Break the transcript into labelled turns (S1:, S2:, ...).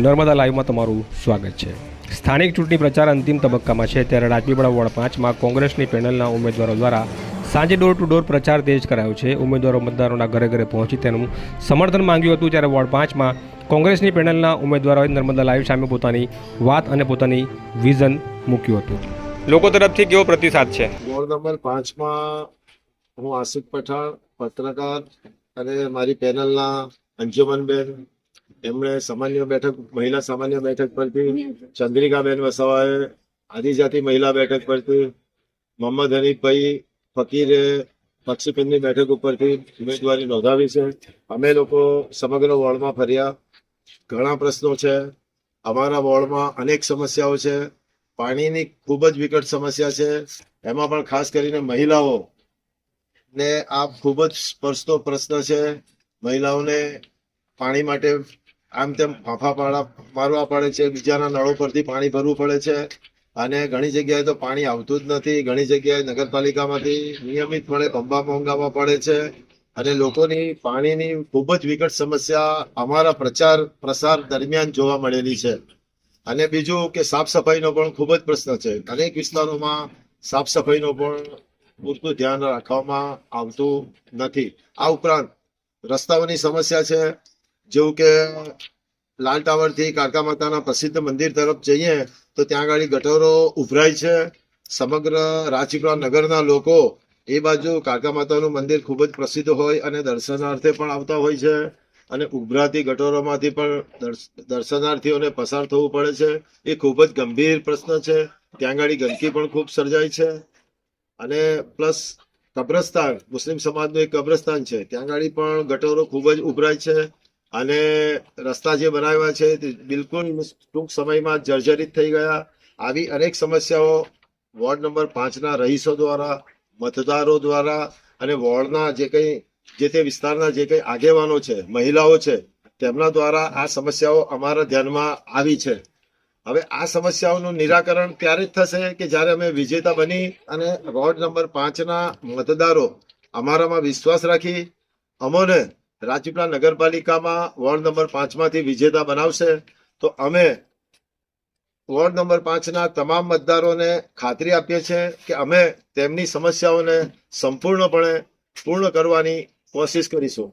S1: નર્મદા લાઈવમાં તમારું સ્વાગત છે। સ્થાનિક ચૂંટણી પ્રચાર અંતિમ તબક્કામાં છે ત્યારે રાજપીપળા વોર્ડ 5માં કોંગ્રેસની પેનલના ઉમેદવારો દ્વારા સાંજે ડોર ટુ ડોર પ્રચાર તેજ કરાયો છે। ઉમેદવારો મતદારોના ઘરે ઘરે પહોંચી તેનું સમર્થન માંગ્યું હતું। ત્યારે વોર્ડ 5માં કોંગ્રેસની પેનલના ઉમેદવારોએ નર્મદા લાઈવ સામે પોતાની વાત અને પોતાની વિઝન મૂક્યું હતું। લોકો તરફથી કેવો પ્રતિસાદ છે?
S2: વોર્ડ નંબર 5માં હું આસિફ પઠાણ, પત્રકાર અને મારી પેનલના અંજુમનબેન, એમણે સામાન્ય બેઠક, મહિલા સામાન્ય બેઠક પરથી ચંદ્રિકાબેન વસાવાએ આદિજાતિ મહિલા બેઠક પરથી, મોહમ્મદ હનીફભાઈ ફકીરે પક્ષીપીરની બેઠક ઉપરથી ઉમેદવારી નોંધાવી છે। અમે લોકો સમગ્ર વોર્ડમાં ફર્યા। ઘણા પ્રશ્નો છે અમારા વોર્ડમાં, અનેક સમસ્યાઓ છે। પાણીની ખૂબ જ વિકટ સમસ્યા છે, એમાં પણ ખાસ કરીને મહિલાઓ ને આ ખૂબ જ સ્પર્શતો પ્રશ્ન છે। મહિલાઓને પાણી માટે આમ તેમ ફાંફા મારવા પડે છે, બીજાના નળો પરથી પાણી ભરવું પડે છે અને ઘણી જગ્યાએ તો પાણી આવતું જ નથી। ઘણી જગ્યાએ નગરપાલિકામાંથી નિયમિતપણે પંપા મંગાવવા પડે છે અને લોકોની પાણીની ખૂબ જ વિકટ સમસ્યા અમારા પ્રસાર દરમિયાન જોવા મળેલી છે। અને બીજું કે સાફ સફાઈનો પણ ખૂબ જ પ્રશ્ન છે। અનેક વિસ્તારોમાં સાફ સફાઈનો પણ પૂરતું ધ્યાન રાખવામાં આવતું નથી। આ ઉપરાંત રસ્તાઓની સમસ્યા છે, જેવું કે લાલ ટાવરથી કાળકા માતાના પ્રસિદ્ધ મંદિર તરફ જઈએ તો ત્યાં આગળ ગટરો ઉભરાય છે। સમગ્ર રાજપીપળા નગરના લોકો એ બાજુ કાળકા માતાનું મંદિર ખૂબ જ પ્રસિદ્ધ હોય અને દર્શનાર્થે પણ આવતા હોય છે અને ઉભરાતી ગટરોમાંથી પણ દર્શનાર્થીઓને પસાર થવું પડે છે। એ ખૂબ જ ગંભીર પ્રશ્ન છે। ત્યાં આગળ ગંદકી પણ ખૂબ સર્જાય છે અને પ્લસ કબ્રસ્તાન, મુસ્લિમ સમાજનું એક કબ્રસ્તાન છે, ત્યાં આગળ પણ ગટરો ખૂબ જ ઉભરાય છે અને રસ્તા જે બનાવ્યા છે તે બિલકુલ ટૂંક સમયમાં જર્જરિત થઈ ગયા। આવી અનેક સમસ્યાઓ વોર્ડ નંબર 5ના રહીશો દ્વારા, મતદારો દ્વારા અને વોર્ડના જે તે વિસ્તારના જે કંઈ આગેવાનો છે, મહિલાઓ છે, તેમના દ્વારા આ સમસ્યાઓ અમારા ધ્યાનમાં આવી છે। હવે આ સમસ્યાઓનું નિરાકરણ ત્યારે જ થશે કે જ્યારે અમે વિજેતા બની અને વોર્ડ નંબર 5ના મતદારો અમારામાં વિશ્વાસ રાખી અમોને રાજપીપળા નગરપાલિકામાં વોર્ડ નંબર 5માંથી વિજેતા બનાવશે। તો અમે વોર્ડ નંબર 5ના તમામ મતદારોને ખાતરી આપીએ છીએ કે અમે તેમની સમસ્યાઓને સંપૂર્ણપણે પૂર્ણ કરવાની કોશિશ કરીશું।